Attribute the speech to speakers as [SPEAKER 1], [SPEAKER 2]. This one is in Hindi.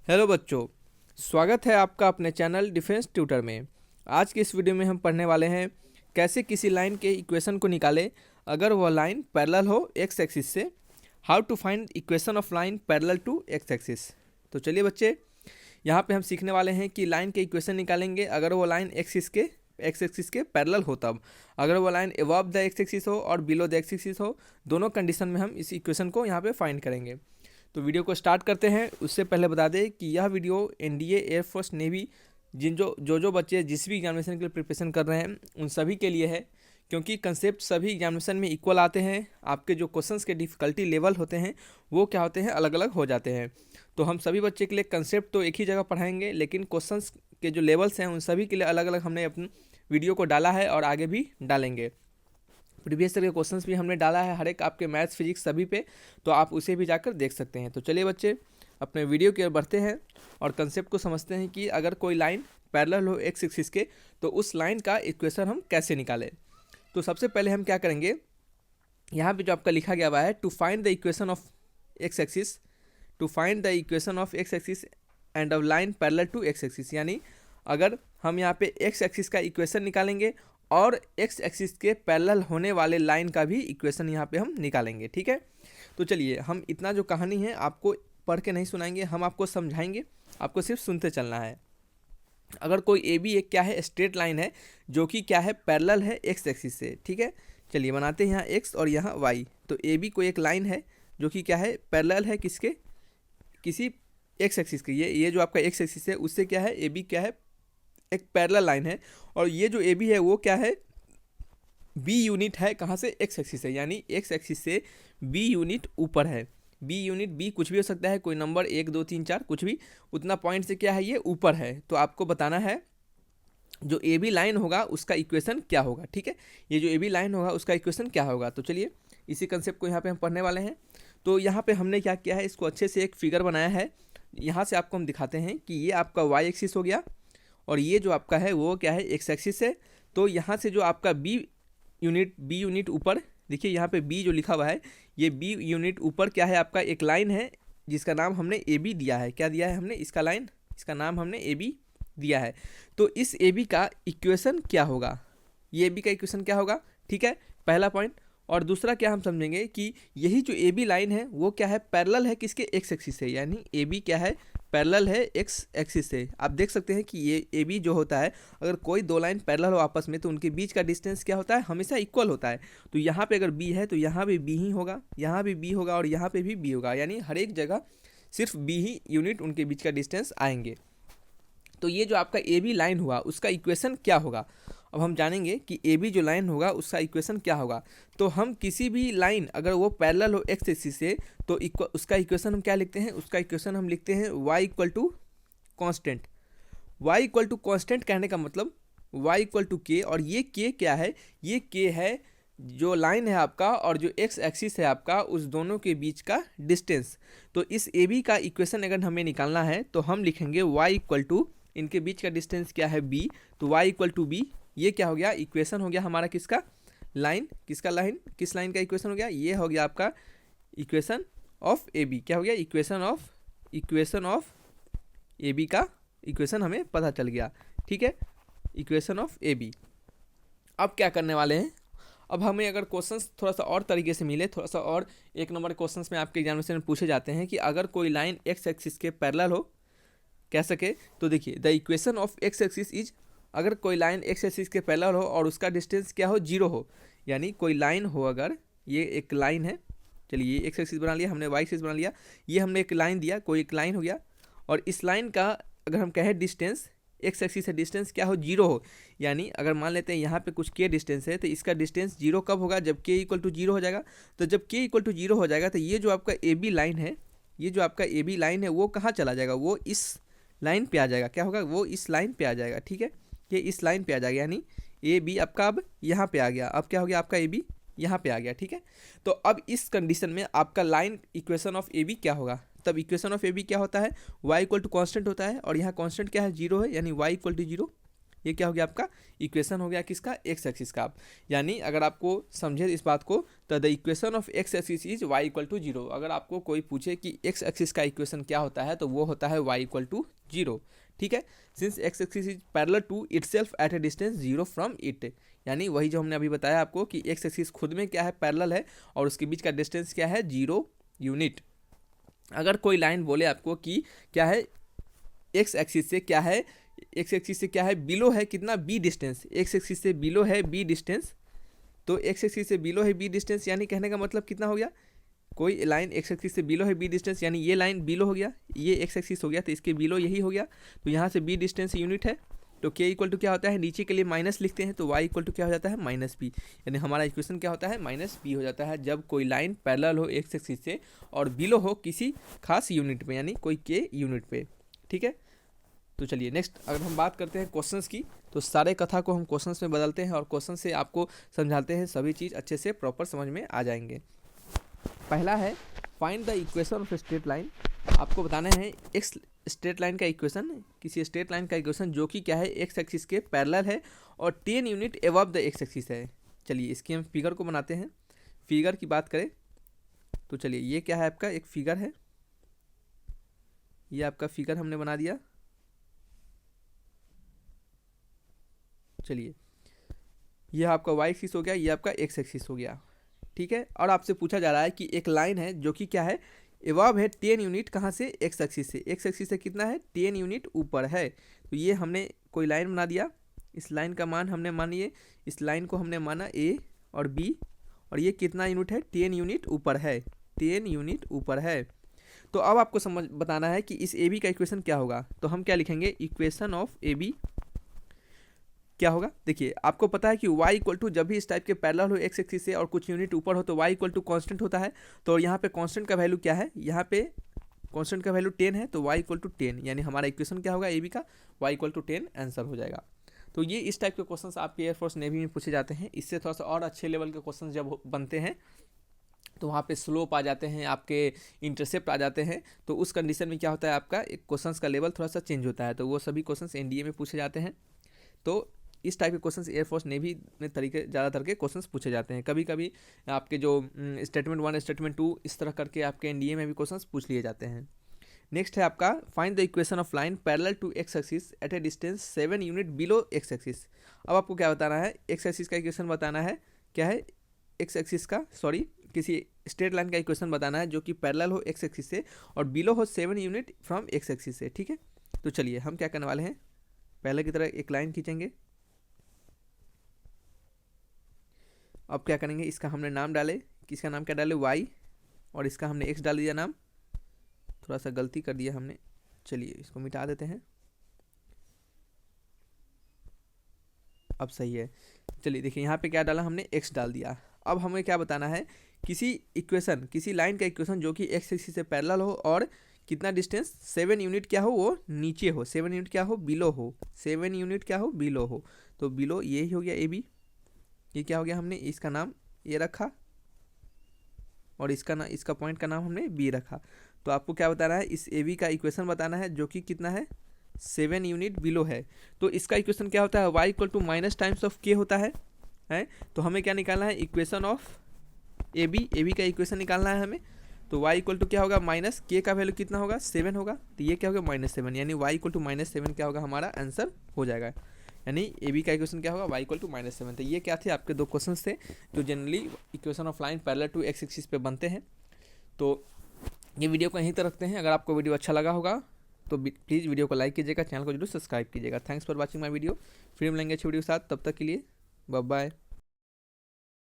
[SPEAKER 1] हेलो बच्चों, स्वागत है आपका अपने चैनल डिफेंस ट्यूटर में। आज की इस वीडियो में हम पढ़ने वाले हैं कैसे किसी लाइन के इक्वेशन को निकालें अगर वह लाइन पैरेलल हो एक्स एक्सिस से। How to find equation of line parallel to x axis. तो चलिए बच्चे, यहाँ पे हम सीखने वाले हैं कि लाइन के इक्वेशन निकालेंगे अगर वो लाइन एक्स एक्सिस के पैरेलल हो, तब अगर वो line above the x axis हो और बिलो द एक्स एक्सिस हो, दोनों कंडीशन में हम इस इक्वेशन को यहाँ पे फाइंड करेंगे। तो वीडियो को स्टार्ट करते हैं। उससे पहले बता दें कि यह वीडियो एनडीए, एयरफोर्स, नेवी जिन जो बच्चे जिस भी एग्जामिनेशन के लिए प्रिपरेशन कर रहे हैं उन सभी के लिए है, क्योंकि कंसेप्ट सभी एग्जामिनेशन में इक्वल आते हैं। आपके जो क्वेश्चंस के डिफ़िकल्टी लेवल होते हैं वो क्या होते हैं, अलग अलग हो जाते हैं। तो हम सभी बच्चे के लिए कंसेप्ट तो एक ही जगह पढ़ाएंगे, लेकिन क्वेश्चंस के जो लेवल्स हैं उन सभी के लिए अलग अलग हमने अपनी वीडियो को डाला है और आगे भी डालेंगे। प्रीवियस ईयर के क्वेश्चंस भी हमने डाला है हर एक आपके मैथ्स, फिजिक्स सभी पे, तो आप उसे भी जाकर देख सकते हैं। तो चलिए बच्चे, अपने वीडियो की ओर बढ़ते हैं और कंसेप्ट को समझते हैं कि अगर कोई लाइन पैरेलल हो एक्स एक्सिस के तो उस लाइन का इक्वेशन हम कैसे निकालें। तो सबसे पहले हम क्या करेंगे, यहाँ पे जो आपका लिखा गया हुआ है to find the equation of x axis, to find the equation of x axis and of line parallel to x axis, यानी अगर हम यहाँ पे एक्स एक्सिस का इक्वेशन निकालेंगे और एक्स एक्सिस के पैरेलल होने वाले लाइन का भी इक्वेशन यहाँ पे हम निकालेंगे। ठीक है, तो चलिए, हम इतना जो कहानी है आपको पढ़ के नहीं सुनाएंगे, हम आपको समझाएंगे, आपको सिर्फ सुनते चलना है। अगर कोई ए बी एक क्या है, स्ट्रेट लाइन है जो कि क्या है, पैरेलल है एक्स एक्सिस से। ठीक है, चलिए बनाते हैं यहाँ एक्स और यहाँ वाई। तो ए बी कोई एक लाइन है जो कि क्या है, पैरेलल है किसके, किसी एक्स एक्सिस के। ये जो आपका एक्स एक्सिस है उससे क्या है, ए बी क्या है, एक पैरेलल लाइन है। और ये जो ए बी है वो क्या है, बी यूनिट है कहाँ से, एक्स एक्सिस से, यानी एक्स एक्सिस से बी यूनिट ऊपर है। बी यूनिट, बी कुछ भी हो सकता है, कोई नंबर 1 2 3 4 कुछ भी, उतना पॉइंट से क्या है, ये ऊपर है। तो आपको बताना है जो ए बी लाइन होगा उसका इक्वेशन क्या होगा। ठीक है, ये जो ए बी लाइन होगा उसका इक्वेशन क्या होगा। तो चलिए, इसी कंसेप्ट को यहाँ पे हम पढ़ने वाले हैं। तो यहाँ पे हमने क्या किया है, इसको अच्छे से एक फिगर बनाया है। यहाँ से आपको हम दिखाते हैं कि ये आपका वाई एक्सिस हो गया और ये जो आपका है वो क्या है, एक्स एक्सिस है। तो यहाँ से जो आपका बी यूनिट ऊपर, देखिए यहाँ पे बी जो लिखा हुआ है, ये बी यूनिट ऊपर क्या है, आपका एक लाइन है जिसका नाम हमने ए बी दिया है। क्या दिया है हमने, इसका लाइन, इसका नाम हमने ए बी दिया है। तो इस ए बी का इक्वेशन क्या होगा, ये ए बी का इक्वेशन क्या होगा। ठीक है, पहला पॉइंट। और दूसरा क्या हम समझेंगे कि यही जो ए बी लाइन है वो क्या है, पैरेलल है किसके, एक्स एक्सिस से, यानी ए बी क्या है, पैरेलल है एक्स एक्सिस से। आप देख सकते हैं कि ये ए बी जो होता है, अगर कोई दो लाइन पैरेलल हो आपस में तो उनके बीच का डिस्टेंस क्या होता है, हमेशा इक्वल होता है। तो यहाँ पे अगर बी है तो यहाँ भी बी ही होगा, यहाँ भी बी होगा और यहाँ पे भी बी होगा, यानी हर एक जगह सिर्फ बी ही यूनिट उनके बीच का डिस्टेंस आएंगे। तो ये जो आपका ए बी लाइन हुआ उसका इक्वेशन क्या होगा। अब हम जानेंगे कि ए बी जो लाइन होगा उसका इक्वेशन क्या होगा। तो हम किसी भी लाइन अगर वो पैरेलल हो एक्स एक्सिस से तो उसका इक्वेशन हम क्या लिखते हैं, उसका इक्वेशन हम लिखते हैं y equal to constant. Y equal to constant कहने का मतलब y इक्वल टू के, और ये के क्या है, ये के है जो लाइन है आपका और जो एक्स एक्सिस है आपका, उस दोनों के बीच का डिस्टेंस। तो इस ए बी का इक्वेशन अगर हमें निकालना है तो हम लिखेंगे y इक्वल टू, इनके बीच का डिस्टेंस क्या है b, तो y इक्वल टू बी। ये क्या हो गया, इक्वेशन हो गया हमारा किसका, लाइन, किसका लाइन, किस लाइन का इक्वेशन हो गया, ये हो गया आपका इक्वेशन ऑफ ए बी। क्या हो गया, इक्वेशन ऑफ ए बी का इक्वेशन हमें पता चल गया। ठीक है, इक्वेशन ऑफ ए बी। अब क्या करने वाले हैं, अब हमें अगर क्वेश्चंस थोड़ा सा और तरीके से मिले, थोड़ा सा और एक नंबर क्वेश्चंस में आपके एग्जामिनेशन में पूछे जाते हैं कि अगर कोई लाइन एक्स एक्सिस के पैरेलल हो, कह सके तो देखिए the equation of x axis is, अगर कोई लाइन एक्स एक्सिस के पैरेलल हो और उसका डिस्टेंस क्या हो, जीरो हो, यानी कोई लाइन हो, अगर ये एक लाइन है, चलिए ये एक्स एक्सिस बना लिया हमने, वाई एक्सिस बना लिया, ये हमने एक लाइन दिया, कोई एक लाइन हो गया, और इस लाइन का अगर हम कहें डिस्टेंस, एक्स एक्सिस से डिस्टेंस क्या हो, जीरो हो, यानी अगर मान लेते हैं यहाँ पे कुछ के डिस्टेंस है तो इसका डिस्टेंस जीरो कब होगा, जब के इक्वल टू जीरो हो जाएगा। तो जब के इक्वल टू जीरो हो जाएगा तो ये जो आपका ए बी लाइन है, ये जो आपका ए बी लाइन है वो कहाँ चला जाएगा, वो इस लाइन पे आ जाएगा। क्या होगा, वो इस लाइन पे आ जाएगा। ठीक है, ये इस लाइन पे आ जाएगा, यानी ए बी आपका अब यहाँ पे आ गया। अब क्या हो गया, आपका ए बी यहाँ पे आ गया। ठीक है, तो अब इस कंडीशन में आपका line equation of A B क्या होगा, तब इक्वेशन ऑफ ए बी क्या होता है, y इक्वल टू कॉन्स्टेंट होता है, और यहाँ कॉन्स्टेंट क्या है, जीरो है, यानी y इक्वल टू जीरो। ये क्या हो गया आपका इक्वेशन हो गया किसका, एक्स एक्सिस का। यानी अगर आपको समझे इस बात को तो the equation of x axis is y equal to zero. अगर आपको कोई पूछे कि एक्स एक्सिस का इक्वेशन क्या होता है तो वो होता है वाई इक्वल टू जीरो। ठीक है, since x axis is parallel to itself at a distance zero from it. यानी वही जो हमने अभी बताया आपको कि एक्स एक्सिस खुद में क्या है, पैरेलल है, और उसके बीच का डिस्टेंस क्या है, 0 यूनिट। अगर कोई लाइन बोले आपको कि क्या है एक्स एक्सिस से क्या है, एक्स एक्सिस से क्या है बिलो है कितना, बी डिस्टेंस, एक्स एक्सिस से बिलो है बी डिस्टेंस, तो एक्स एक्सिस से बिलो है बी डिस्टेंस, यानी कहने का मतलब कितना हो गया, कोई लाइन एक्स एक्सिस से बिलो है बी डिस्टेंस, यानी ये लाइन बिलो हो गया, ये एक्स एक्सिस हो गया, तो इसके बिलो यही हो गया, तो यहाँ से बी डिस्टेंस यूनिट है, तो के इक्वल टू क्या होता है, नीचे के लिए माइनस लिखते हैं, तो वाई इक्वल टू क्या हो जाता है, माइनस बी। यानी हमारा इक्वेशन क्या होता है, माइनस बी हो जाता है जब कोई लाइन पैरेलल हो एक्स एक्सिस से और बिलो हो किसी खास यूनिट पे, यानी कोई के यूनिट पे। ठीक है, तो चलिए नेक्स्ट अगर हम बात करते हैं क्वेश्चंस की, तो सारे कथा को हम क्वेश्चंस में बदलते हैं और क्वेश्चन से आपको समझाते हैं, सभी चीज़ अच्छे से प्रॉपर समझ में आ जाएंगे। पहला है find the equation of straight line. आपको बताना है एक्स स्ट्रेट लाइन का इक्वेशन, किसी स्ट्रेट लाइन का इक्वेशन जो कि क्या है एक्स एक्सिस के पैरेलल है और 10 unit above the x axis है। चलिए इसकी हम फिगर को बनाते हैं। फिगर की बात करें तो चलिए ये क्या है आपका एक फिगर है, ये आपका फिगर हमने बना दिया। चलिए यह आपका वाई एक्सिस हो गया, ये आपका एक्स एक्सिस हो गया। ठीक है, और आपसे पूछा जा रहा है कि एक लाइन है जो कि क्या है एबव है 10 यूनिट, कहाँ से, एक्स एक्सिस से। एक्स एक्सिस से कितना है, 10 यूनिट ऊपर है। तो ये हमने कोई लाइन बना दिया, इस लाइन का मान हमने मानिए, इस लाइन को हमने माना ए और बी, और ये कितना यूनिट है, 10 यूनिट ऊपर है, 10 यूनिट ऊपर है। तो अब आपको समझ बताना है कि इस ए बी का इक्वेशन क्या होगा, तो हम क्या लिखेंगे, इक्वेशन ऑफ ए बी क्या होगा। देखिए आपको पता है कि y इक्वल टू जब भी इस टाइप के पैरेलल हो एक्स एक्सिस से और कुछ यूनिट ऊपर हो तो y इक्वल टू कॉन्स्टेंट होता है। तो यहाँ पे कॉन्स्टेंट का वैल्यू क्या है, यहाँ पे कॉन्स्टेंट का वैल्यू 10 है, तो y इक्वल टू 10, यानी हमारा इक्वेशन क्या होगा ए बी का, y इक्वल टू 10 आंसर हो जाएगा। तो ये इस टाइप के क्वेश्चन आपके एयरफोर्स नेवी में पूछे जाते हैं। इससे थोड़ा सा और अच्छे लेवल के क्वेश्चन जब बनते हैं तो वहाँ पे स्लोप आ जाते हैं, आपके इंटरसेप्ट आ जाते हैं, तो उस कंडीशन में क्या होता है आपका एक क्वेश्चंस का लेवल थोड़ा सा चेंज होता है, तो वो सभी क्वेश्चंस एनडीए में पूछे जाते हैं। तो इस टाइप के क्वेश्चंस एयरफोर्स नेवी में तरीके ज़्यादातर के क्वेश्चंस पूछे जाते हैं। कभी कभी आपके जो स्टेटमेंट 1 स्टेटमेंट 2 इस तरह करके आपके एनडीए में भी क्वेश्चंस पूछ लिए जाते हैं। नेक्स्ट है आपका find the equation of line parallel to x axis at a distance 7 unit below x axis. अब आपको क्या बताना है, एक्स एक्सिस का इक्वेशन बताना है, क्या है एक्स एक्सिस का, सॉरी किसी स्ट्रेट लाइन का इक्वेशन बताना है जो कि पैरेलल हो एक्स एक्सिस से और बिलो हो 7 यूनिट फ्रॉम एक्स एक्सिस से। ठीक है, तो चलिए हम क्या करने वाले हैं, पहले की तरह एक लाइन खींचेंगे। अब क्या करेंगे, इसका हमने नाम डाले, किसका नाम क्या डाले, y, और इसका हमने x डाल दिया नाम, थोड़ा सा गलती कर दिया हमने, चलिए इसको मिटा देते हैं, अब सही है। चलिए देखिए यहाँ पे क्या डाला हमने, x डाल दिया। अब हमें क्या बताना है, किसी इक्वेशन, किसी लाइन का इक्वेशन जो कि x एक्सिस से पैरेलल हो और कितना डिस्टेंस 7 यूनिट क्या हो, वो नीचे हो, 7 यूनिट क्या हो, बिलो हो, 7 यूनिट क्या हो, बिलो हो। तो बिलो ये ही हो गया ए बी, ये क्या हो गया, हमने इसका नाम ए रखा और इसका पॉइंट का नाम हमने बी रखा। तो आपको क्या बताना है, इस ए बी का इक्वेशन बताना है जो कि कितना है, 7 यूनिट बिलो है। तो इसका इक्वेशन क्या होता है, y equal to minus times of के होता है। तो हमें क्या निकालना है, इक्वेशन ऑफ ए बी का इक्वेशन निकालना है हमें। तो y इक्वल टू क्या होगा, माइनस के का वैल्यू कितना होगा, 7 होगा, तो ये क्या होगा -7, यानी y इक्वल टू -7 क्या होगा, हमारा आंसर हो जाएगा। यानी ए बी का इक्वेशन क्या होगा, y इक्वल टू -7। तो ये क्या थे आपके दो क्वेश्चन थे जो generally equation of line parallel to x axis पे बनते हैं। तो ये वीडियो को यहीं तक रखते हैं। अगर आपको वीडियो अच्छा लगा होगा तो प्लीज़ वीडियो को लाइक कीजिएगा, चैनल को जरूर सब्सक्राइब कीजिएगा। Thanks for watching my video. फिर मिलेंगे अच्छी वीडियो के साथ, तब तक के लिए बाय बाय।